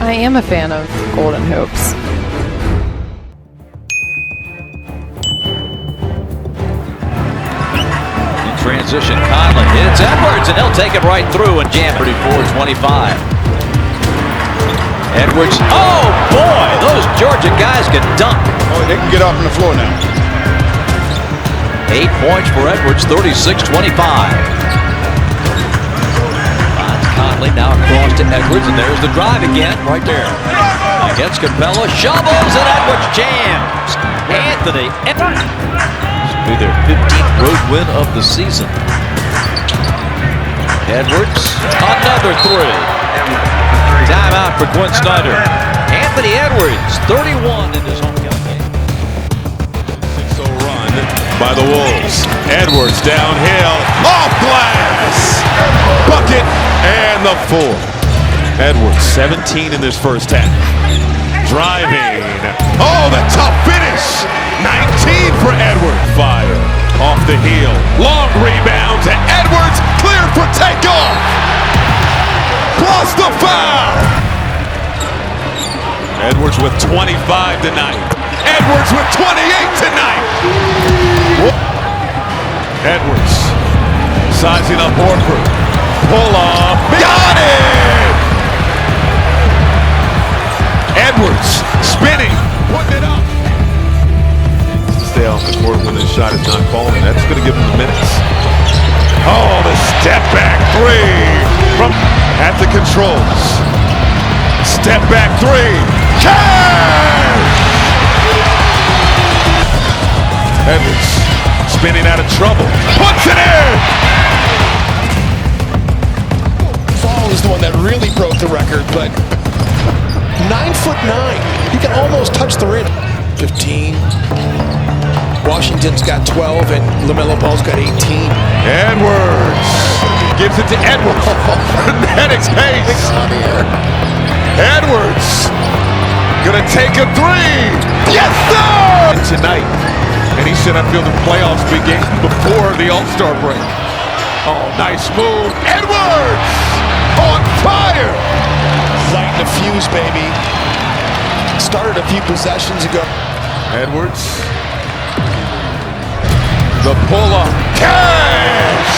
I am a fan of Golden Hoops. In transition, Conley hits Edwards, and he'll take it right through and jam it. 34-25. Edwards, oh boy, those Georgia guys can dunk. Oh, they can get off on the floor now. 8 points for Edwards, 36-25. Conley now across to Edwards, and there's the drive again, right there. Against Capella, shovels, and Edwards jams. Anthony Edwards. This will be their 15th road win of the season. Edwards, another three. Timeout for Quinn Snyder. Anthony Edwards, 31 in his home game. 6-0 run by the Wolves. Edwards downhill, off glass, bucket, and the four. Edwards, 17 in this first half. Driving. Oh, the tough finish. 19 for Edwards. Fire off the heel. Long rebound to Edwards. Cleared for takeoff. Plus the foul. Edwards with 25 tonight. Edwards with 28 tonight. Edwards sizing up Horford. Pull off. Got it! Edwards spinning. Putting it up. Stay off the court when the shot is not falling. That's going to give him the minutes. Oh, the step back three from at the controls. Step back three. Cash! Edwards spinning out of trouble. Puts it in! Is the one that really broke the record, but 9'9", he can almost touch the rim. 15. Washington's got 12, and LaMelo Ball's got 18. Edwards gives it to Edwards. Frenetic pace. Edwards gonna take a three. Yes, sir! Tonight, and he should have feel the playoffs begin before the All-Star break. Oh, nice move, Edwards! On fire! Lighting the fuse, baby. Started a few possessions ago. Edwards. The pull-up. Cash!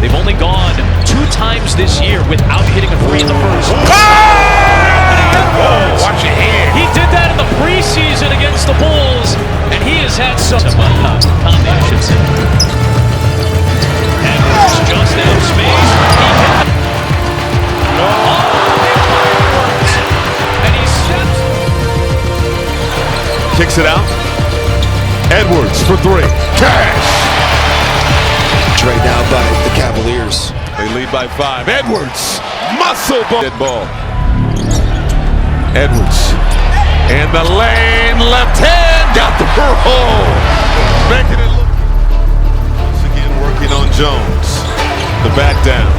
They've only gone 2 times this year without hitting a three in the first. Watch your hand. He did that in the preseason against the Bulls, and he has had some Conley, I should say. Edwards just out of space. And he steps. Kicks it out. Edwards for three. Cash! Trade now by the Cavaliers. They lead by 5. Edwards, muscle ball. Dead ball. Edwards, in the lane, left hand, got the roll. Making it look. Once again working on Jones. The back down.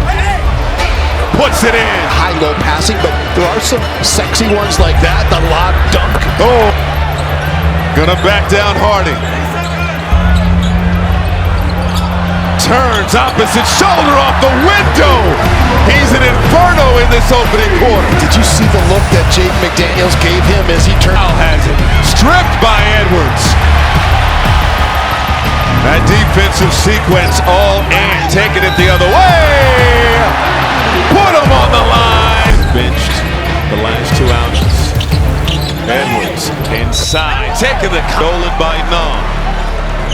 Puts it in. High-low passing, but there are some sexy ones like that. The lob dunk. Oh, gonna back down Harding. Turns opposite shoulder off the window. He's an inferno in this opening quarter. Did you see the look that Jake McDaniels gave him as he turned? Now has it. Stripped by Edwards. That defensive sequence all in. Taking it the other way. Put him on the line. Benched the last 2 ounces. Edwards inside. Taking the stolen by Nunn.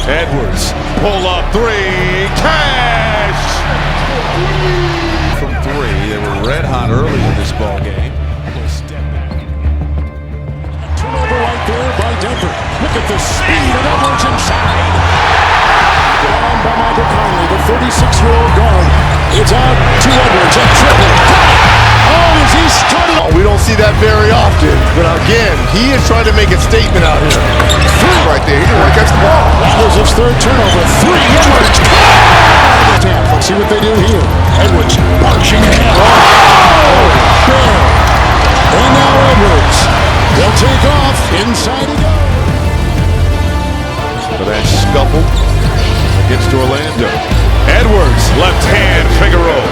Edwards, pull up three, cash! From 3, they were red hot early in this ball game. Turnover right there by Denver. Look at the speed of Edwards inside. Down by Michael Conley, the 36-year-old guard. It's out to Edwards, a triple. Oh, is he starting? We don't see that very often, but again, he is trying to make a statement out here. Right there, he didn't want to catch the ball. That was his 3rd turnover. 3, Edwards. Let's see what they do here. Edwards marching in. Oh! And now Edwards. They'll take off. Inside he goes. For that scuffle against Orlando. Edwards, left hand, Figueroa.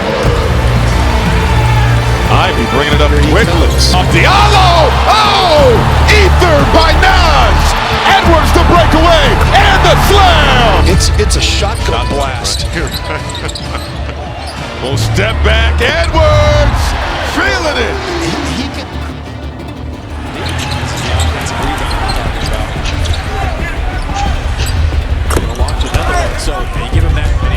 Bringing it up quickly. Off Diallo! Oh! Ether by Nas! Edwards the breakaway and the slam! It's a shotgun blast. Little step back, Edwards! Feeling it! He can... Launch another one, so they give him that many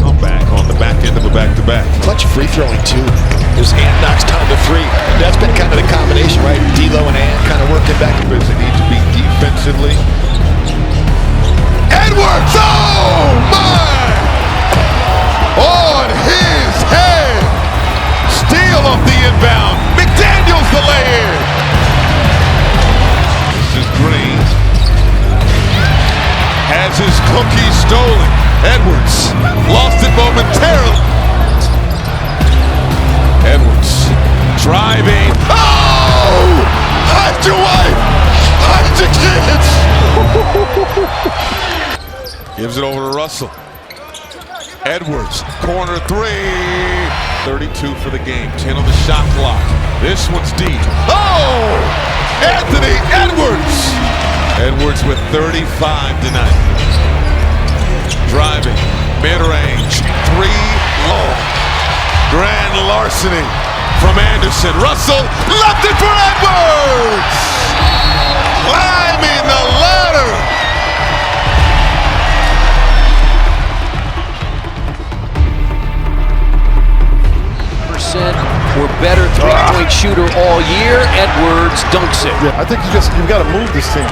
Come back on the back end of a back-to-back. Clutch free throwing too. His Ant knocks down to three. That's been kind of the combination, right? D'Lo and Ant kind of working back. Does it need to be defensively? Edwards! Oh my! On his head! Steal off the inbound. McDaniels the lay-in. This is Green. Has his cookie stolen. Edwards lost it momentarily. Edwards driving. Oh! Hide your wife! Hide your kids! Gives it over to Russell. Edwards, corner three. 32 for the game, 10 on the shot clock. This one's deep. Oh! Anthony Edwards! Edwards with 35 tonight. Driving, mid-range, three low. Grand larceny from Anderson. Russell left it for Edwards! Climbing the ladder! Or better three-point shooter all year. Edwards dunks it. Yeah, I think you've got to move this team.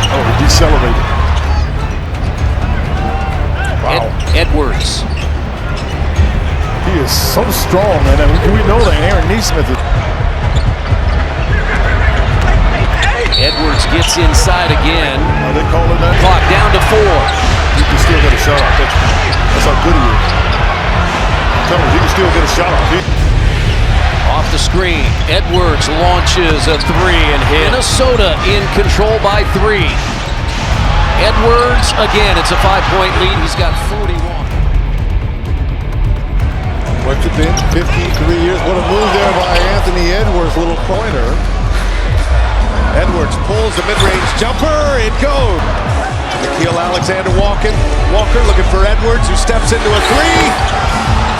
Oh, he decelerated. Wow. Edwards. He is so strong, man. And we know that Aaron Neesmith is. Edwards gets inside again. Are they calling that? Clock down to 4. You can still get a shot off. That's how good he is. Tell me, he can still get a shot off. Off the screen, Edwards launches a three and hits. Minnesota in control by 3. Edwards, again, it's a 5-point lead. He's got 41. What's it been? 53 years. What a move there by Anthony Edwards. Little pointer. Edwards pulls the mid-range jumper. It goes. Nikhil Alexander Walker looking for Edwards, who steps into a three.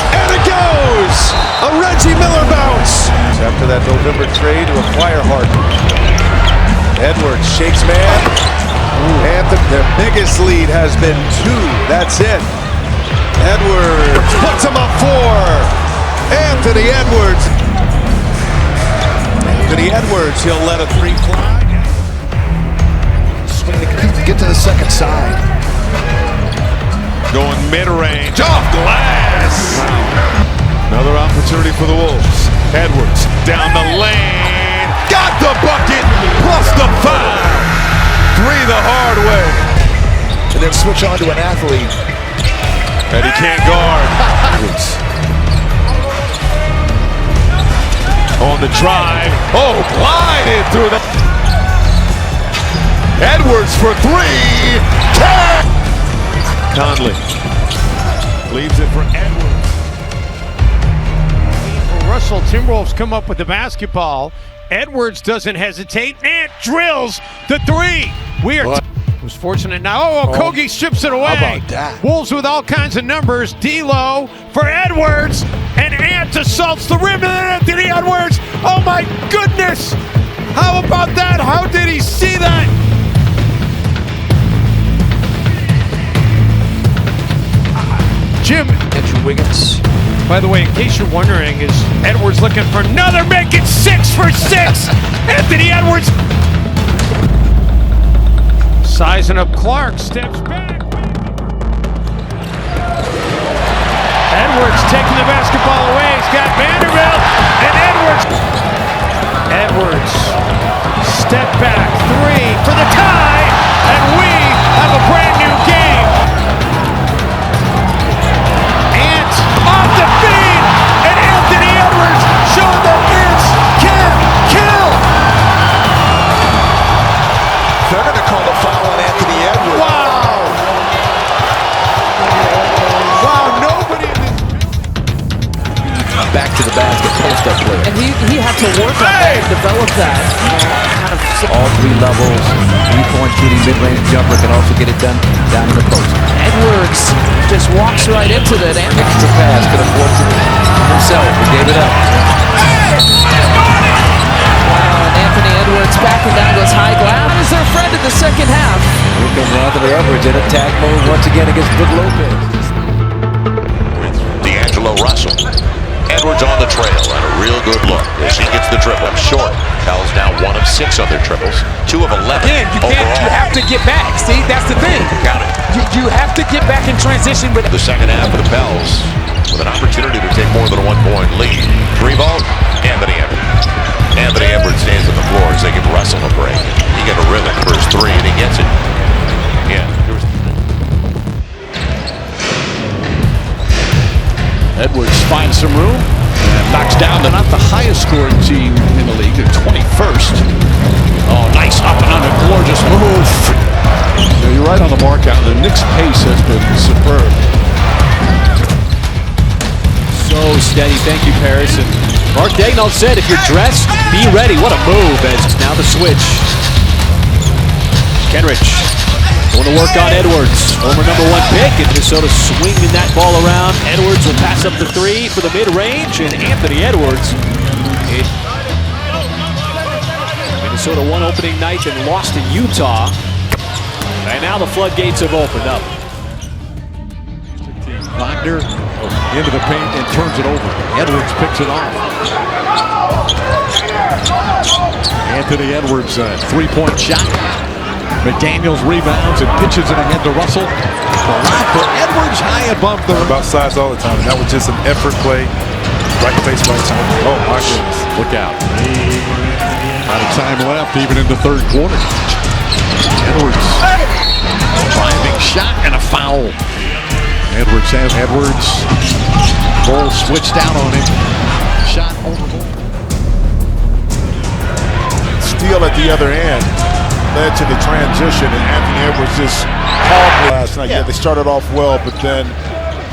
And it goes! A Reggie Miller bounce! After that November trade to acquire Harden. Edwards shakes man. Anthem, their biggest lead has been 2. That's it. Edwards puts him up 4. Anthony Edwards. Anthony Edwards, he'll let a 3 fly. Get to the second side. Going mid-range, off glass! Another opportunity for the Wolves. Edwards down the lane, got the bucket, plus the foul! 3 the hard way. And then switch on to an athlete. And he can't guard. On the drive, oh, glided through the... Edwards for 3, Conley leaves it for Edwards. Russell, Timberwolves come up with the basketball. Edwards doesn't hesitate. Ant drills the 3. We are was fortunate now. Kogi strips it away. How about that? Wolves with all kinds of numbers. D'Lo for Edwards, and Ant assaults the rim, and then Anthony Edwards. Oh my goodness! How about that? How did he see that? Jim. Andrew Wiggins. By the way, in case you're wondering, is Edwards looking for another, make it 6 for 6. Anthony Edwards. Sizing up Clark, steps back. Edwards taking the basketball away. He's got Vanderbilt, and Edwards. Step back, 3 for the tie, and we have a brand new game. Off the feed, and Anthony Edwards showing that Ants can kill. basket post-up play. And he had to work on that and develop that. Kind of All three levels, three-point shooting, mid-range jumper, can also get it done down in the post. Edwards just walks right into that. Extra pass could have forced it himself. He gave it up. wow, and Anthony Edwards backing down goes high glass. Is their friend in the second half. Here comes Anthony Edwards in attack mode once again against Brook Lopez. D'Angelo Russell. Edwards on the trail and a real good look as he gets the triple. Short. Pels now 1 of 6 on their triples, 2 of 11 Again, you have to get back. See, that's the thing. Count it. You have to get back in transition with The second half of the Pels with an opportunity to take more than a 1-point lead. 3 ball, Anthony Edwards. Anthony Edwards stands on the floor as they give Russell a break. He got a rhythm for his 3 and he gets it. Yeah. Edwards finds some room and knocks down the not the highest scoring team in the league. They're 21st. Oh, nice up and under, gorgeous move. So you're right on the mark out. The Knicks' pace has been superb. So steady. Thank you, Paris. And Mark Daigneault said, if you're dressed, be ready. What a move. As now the switch. Kenrich going to work on Edwards. Former #1 pick. And Minnesota swinging that ball around. Edwards will pass up the 3 for the mid-range. And Anthony Edwards. Minnesota won opening night and lost in Utah. And now the floodgates have opened up. Wagner into the paint and turns it over. Edwards picks it off. Anthony Edwards, 3-point shot. McDaniels rebounds and pitches it ahead to Russell. Block for Edwards high above the rim. About size all the time. That was just an effort play. Right face, right time. Oh my goodness. Look out. Out of time left, even in the third quarter. Edwards. Driving shot and a foul. Edwards has Edwards. Ball switched out on him. Shot over goal. Steal at the other end led to the transition, and Anthony Edwards just calmly last night. Yeah, they started off well, but then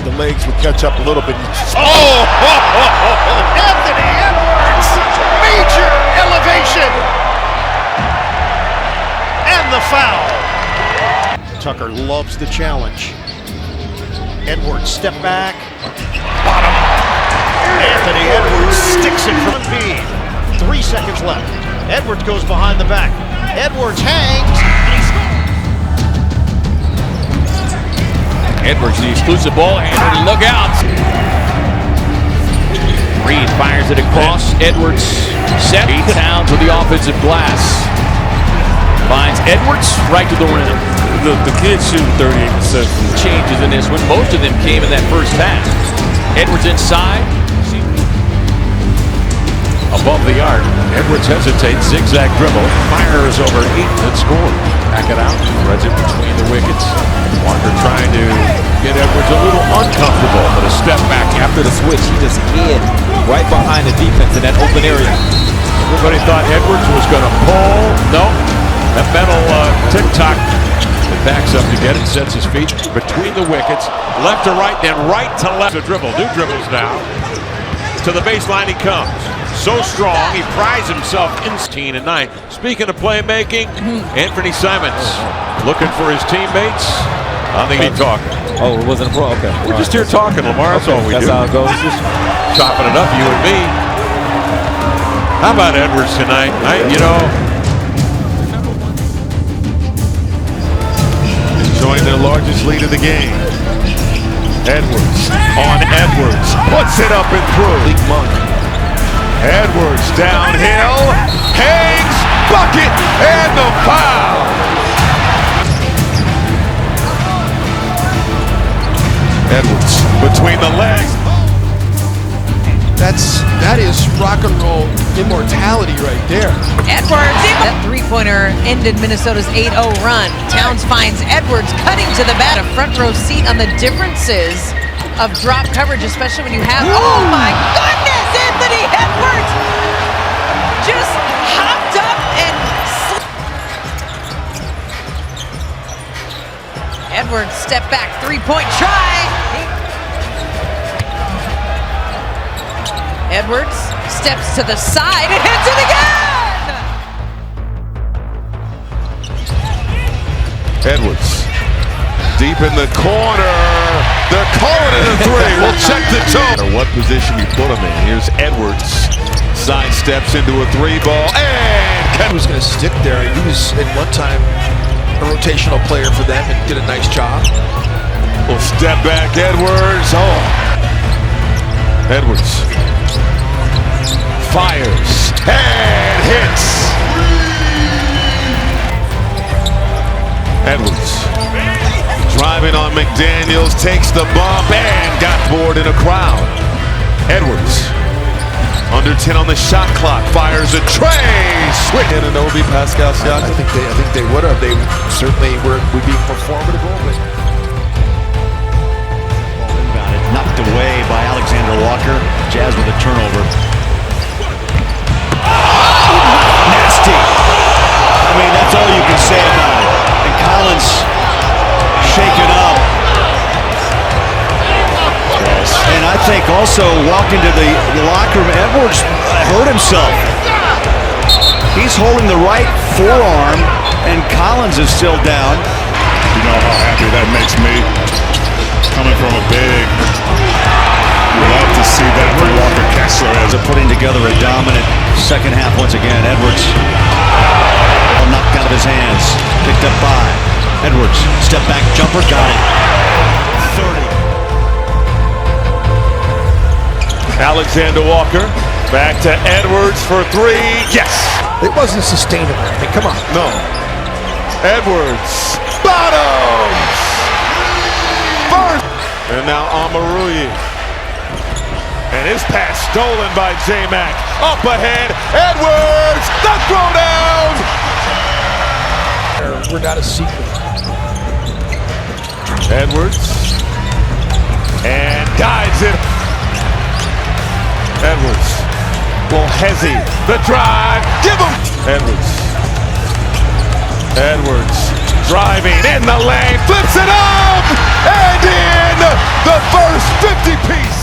the legs would catch up a little bit. Anthony Edwards! Major elevation! And the foul. Tucker loves the challenge. Edwards step back. Bottom. Anthony Edwards sticks it from B. 3 seconds left. Edwards goes behind the back. Edwards hangs. Edwards, the exclusive ball handler. Look out. Reed fires it across. Edwards set. Towns with the offensive glass. Finds Edwards right to the rim. The kids shoot 38% from the Changes in this one. Most of them came in that first half. Edwards inside. Above the arc. Edwards hesitates. Zigzag dribble. Fires over Eaton and scores. Back it out. Threads it between the wickets. Walker trying to get Edwards a little uncomfortable, but a step back After the switch, he just hid right behind the defense in that open area. Everybody thought Edwards was going to pull. No. That metal tick-tock. It backs up to get it, sets his feet between the wickets. Left to right, then right to left. A dribble. New dribbles now. To the baseline he comes. So strong, he prides himself in 16 and 9. Speaking of playmaking, Anthony Simons looking for his teammates. I think he's talking. Oh, it wasn't a pro? Okay. We're just here talking, Lamar. That's all we do. That's how it goes. Just chopping it up, you and me. How about Edwards tonight? Enjoying their largest lead of the game. Edwards on Edwards. Puts it up and through. League Monk. Edwards downhill. Hangs. Bucket. And the foul. Edwards between the legs. That is rock and roll immortality right there. Edwards, that three-pointer ended Minnesota's 8-0 run. Towns finds Edwards cutting to the bat, a front row seat on the differences of drop coverage, especially when you have, oh my goodness, Anthony Edwards just hopped up and Edwards step back, three-point try. Edwards steps to the side and hits it again! Edwards, deep in the corner. They're calling it a three. We'll check the toe. What position you put him in. Here's Edwards. Side steps into a three ball. And He was going to stick there. He was at one time a rotational player for them and did a nice job. will step back. Edwards. Oh. Edwards fires and hits. Edwards driving on McDaniels, takes the bump and got bored in a crowd. Edwards under 10 on the shot clock, fires a tray. Switch in and Obi Pascal Siakam. I think they would have. They certainly would be more formidable. But knocked away by Alexander Walker. Jazz with a turnover. Nasty. I mean, that's all you can say about it. And Collins shaken up. And I think also walking to the locker room, Edwards hurt himself. He's holding the right forearm, and Collins is still down. You know how happy that makes me? Coming from a big. Love to see that from Walker Kessler. They're putting together a dominant second half once again. Edwards knocked out of his hands. Picked up by Edwards. Step back jumper. Got it. 30. Alexander Walker back to Edwards for three. Yes. it wasn't sustainable. I mean, come on. No. Edwards. Bottoms. First. And now Amaruyi. And his pass stolen by J-Mac. Up ahead. Edwards. The throwdown. We're not a secret. Edwards. And guides it. Edwards. Well, Hezzy. The drive. Give him. Edwards. Edwards. Driving in the lane. Flips it up. And in the first 50-piece.